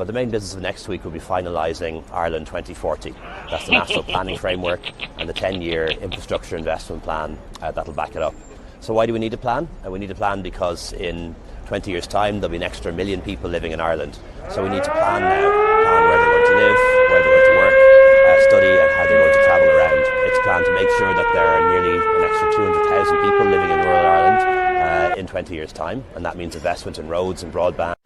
But the main business of next week will be finalising Ireland 2040. That's the national planning framework and the 10-year infrastructure investment plan that'll back it up. So why do we need a plan? We need a plan because in 20 years' time there'll be an extra 1 million people living in Ireland. So we need to plan now, plan where they're going to live, where they're going to work, study and how they're going to travel around. It's a plan to make sure that there are nearly an extra 200,000 people living in rural Ireland in 20 years' time, and that means investment in roads and broadband.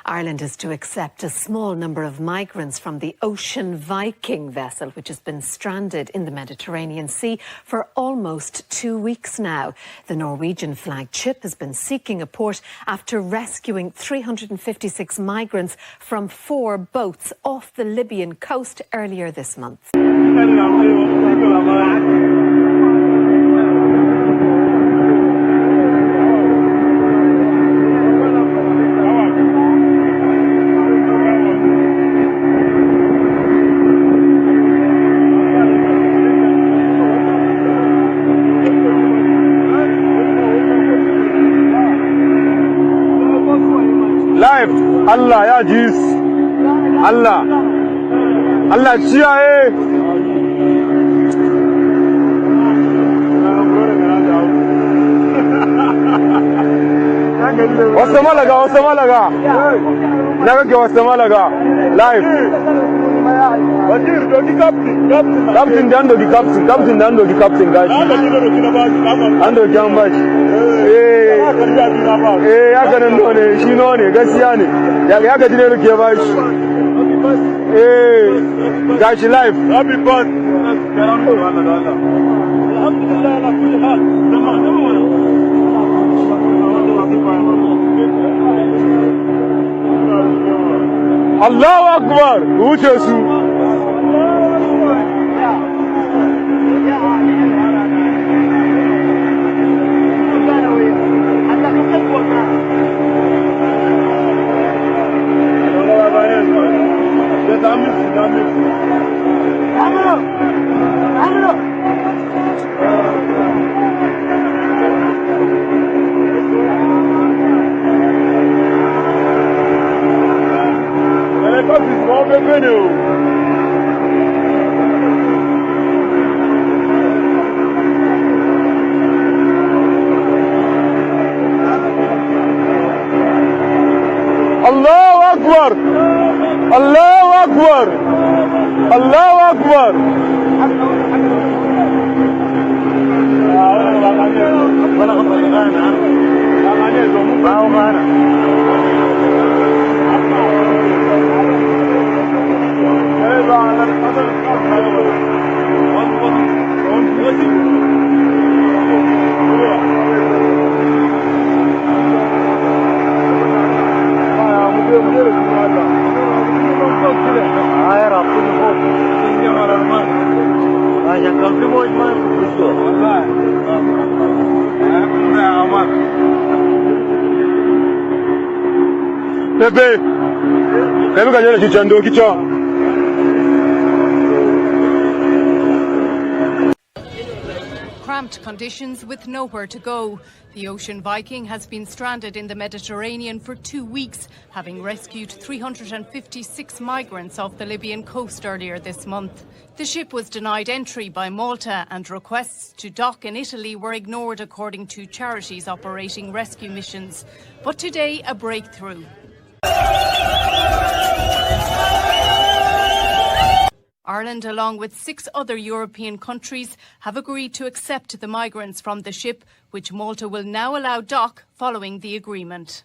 Ireland is to accept a small number of migrants from the Ocean Viking vessel, which has been stranded in the Mediterranean Sea for almost 2 weeks now. The Norwegian-flagged ship has been seeking a port after rescuing 356 migrants from 4 boats off the Libyan coast earlier this month. Allah ya jis Allah kiyaye wasu malaga na kake wasu malaga live captain dan dogi captain gashi an dogi an bashi ya ganin none shi none gaskiya ne ya gaji ne ruke bashi gashi live happy birthday alhamdulillah ala kulli hal Allahu Akbar wuce su Allahu Akbar Allahu Akbar Allahu Akbar Pepe, kajole kichando kicho. Cramped conditions with nowhere to go. The Ocean Viking has been stranded in the Mediterranean for 2 weeks, having rescued 356 migrants off the Libyan coast earlier this month. The ship was denied entry by Malta and requests to dock in Italy were ignored, according to charities operating rescue missions. But today, a breakthrough. Ireland, along with 6 other European countries, have agreed to accept the migrants from the ship, which Malta will now allow dock following the agreement.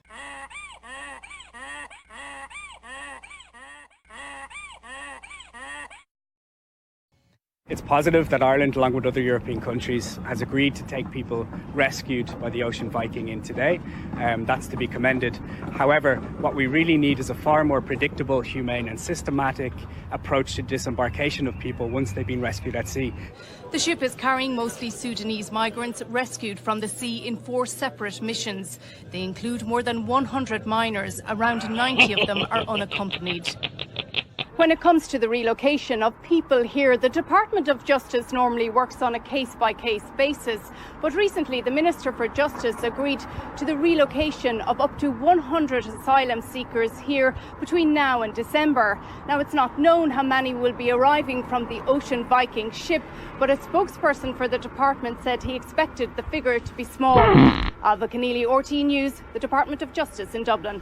It's positive that Ireland, along with other European countries, has agreed to take people rescued by the Ocean Viking in today. That's to be commended. However, what we really need is a far more predictable, humane and systematic approach to disembarkation of people once they've been rescued at sea. The ship is carrying mostly Sudanese migrants rescued from the sea in 4 separate missions. They include more than 100 minors. Around 90 of them are unaccompanied. When it comes to the relocation of people here, the Department of Justice normally works on a case-by-case basis. But recently, the Minister for Justice agreed to the relocation of up to 100 asylum seekers here between now and December. Now, it's not known how many will be arriving from the Ocean Viking ship, but a spokesperson for the department said he expected the figure to be small. Alva Keneally, RTÉ News, the Department of Justice in Dublin.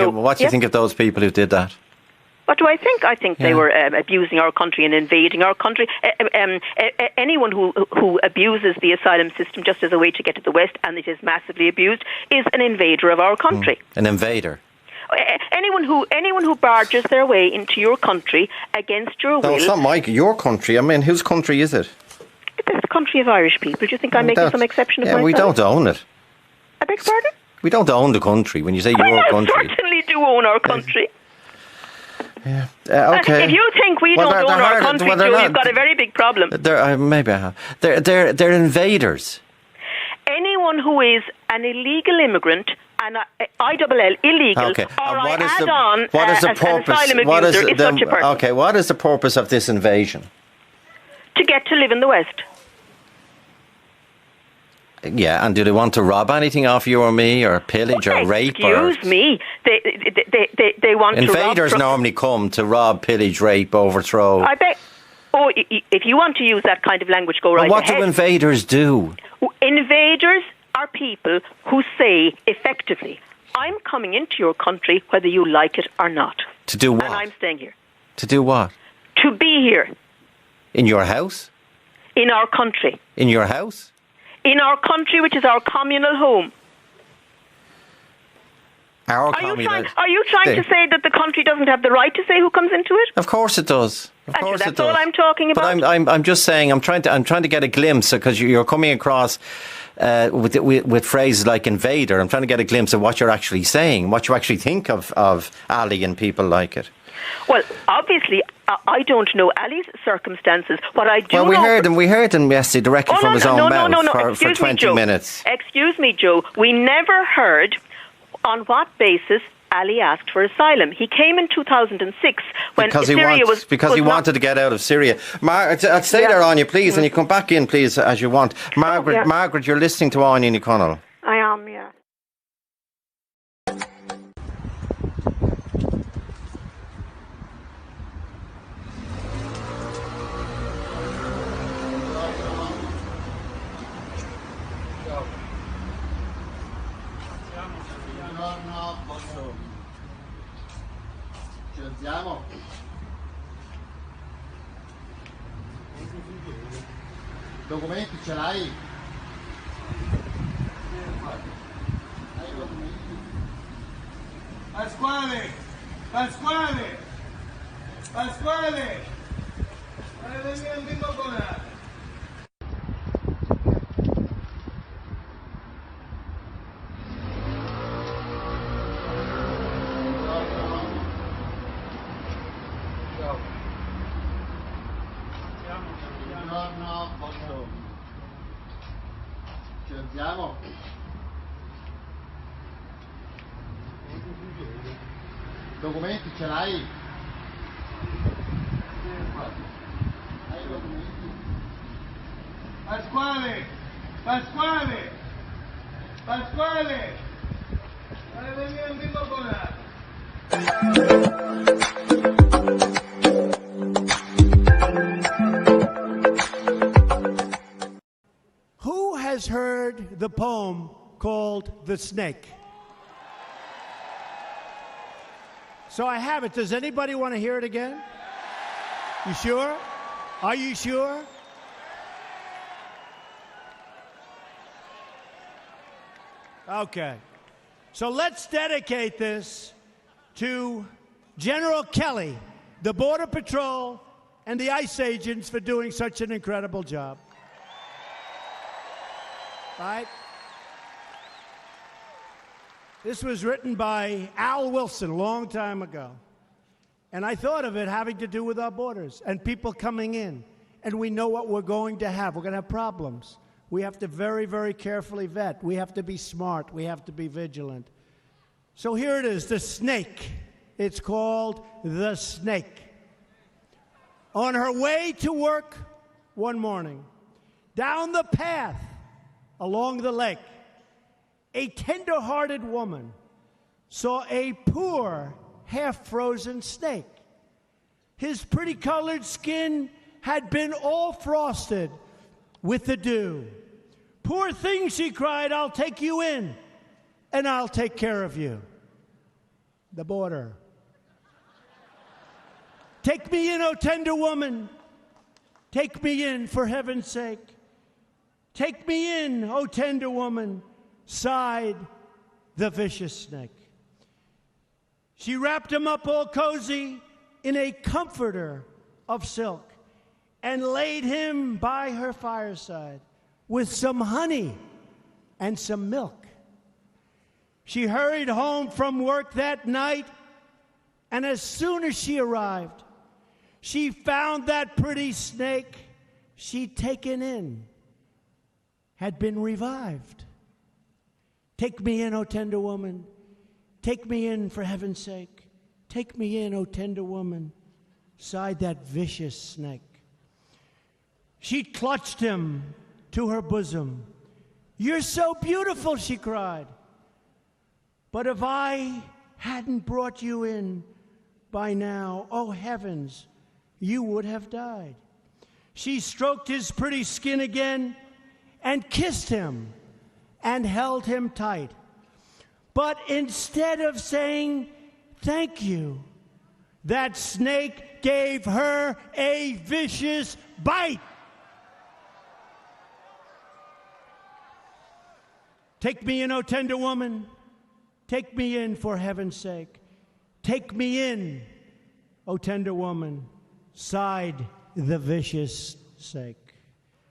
What do you think of those people who did that? What do I think? I think they were abusing our country and invading our country. Anyone who abuses the asylum system just as a way to get to the West, and it is massively abused, is an invader of our country. An invader? Anyone who barges their way into your country against your will. No, it's not your country. I mean, whose country is it? It's the country of Irish people. Do you think I'm making some exception of myself? We don't own it. I beg your pardon? We don't own the country. When you say your country, we certainly do own our country. Yeah. Okay. If you think we don't own our country, Joe, you've got a very big problem. Maybe I have. They're invaders. Anyone who is an illegal immigrant, and ILL illegal, okay. or what is an asylum abuser is such a person. Okay. What is the purpose of this invasion? To get to live in the West. Yeah, and do they want to rob anything off you or me, or pillage or rape? Excuse me, they want invaders to rob. Invaders normally come to rob, pillage, rape, overthrow. I bet. Oh, if you want to use that kind of language, go right ahead. What do invaders do? Invaders are people who say effectively, "I'm coming into your country whether you like it or not." To do what? And I'm staying here. To do what? To be here. In your house? In our country. In your house? In our country, which is our communal home. Are you trying to say that the country doesn't have the right to say who comes into it? Of course it does. Of course that's all I'm talking about. But I'm just saying, I'm trying to get a glimpse, because you're coming across with phrases like invader. I'm trying to get a glimpse of what you're actually saying, what you actually think of Ali and people like it. Well, obviously, I don't know Ali's circumstances. What I do we heard him yesterday directly from his own mouth for 20 minutes. Excuse me, Joe. We never heard on what basis Ali asked for asylum. He came in 2006 when Syria was... Because he wanted to get out of Syria. I'll stay there, Anya, please, and you come back in, please, as you want. Margaret, you're listening to Anya and Connell. I am, yeah. Documenti ce l'hai? Pasquale! Ci alziamo. Documenti ce l'hai? Hai i documenti? Pasquale! Pasquale! Pasquale! Vai venire un bimbo con Who has heard the poem called The Snake? So I have it. Does anybody want to hear it again? You sure? Are you sure? Okay. So let's dedicate this to General Kelly, the Border Patrol, and the ICE agents for doing such an incredible job. Right? This was written by Al Wilson a long time ago. And I thought of it having to do with our borders and people coming in. And we know what we're going to have. We're going to have problems. We have to very, very carefully vet. We have to be smart. We have to be vigilant. So here it is, the snake. It's called The Snake. On her way to work one morning, down the path along the lake, a tender-hearted woman saw a poor, half-frozen snake. His pretty-colored skin had been all frosted with the dew. "Poor thing," she cried, "I'll take you in, and I'll take care of you." The border. "Take me in, O tender woman. Take me in, for heaven's sake. Take me in, O tender woman," sighed the vicious snake. She wrapped him up all cozy in a comforter of silk and laid him by her fireside with some honey and some milk. She hurried home from work that night, and as soon as she arrived, she found that pretty snake she'd taken in had been revived. "Take me in, O tender woman. Take me in, for heaven's sake. Take me in, O tender woman," sighed that vicious snake. She clutched him to her bosom. "You're so beautiful," she cried. "But if I hadn't brought you in by now, oh heavens, you would have died." She stroked his pretty skin again and kissed him and held him tight. But instead of saying thank you, that snake gave her a vicious bite. "Take me in, O tender woman. Take me in, for heaven's sake. Take me in, O tender woman," sighed the vicious snake.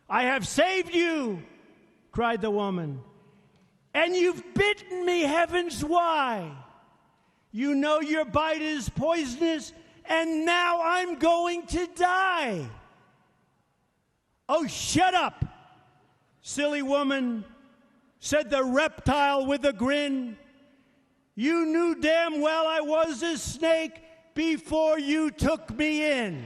"I have saved you," cried the woman, "and you've bitten me, heavens, why? You know your bite is poisonous, and now I'm going to die." "Oh, shut up, silly woman," said the reptile with a grin. "You knew damn well I was a snake before you took me in."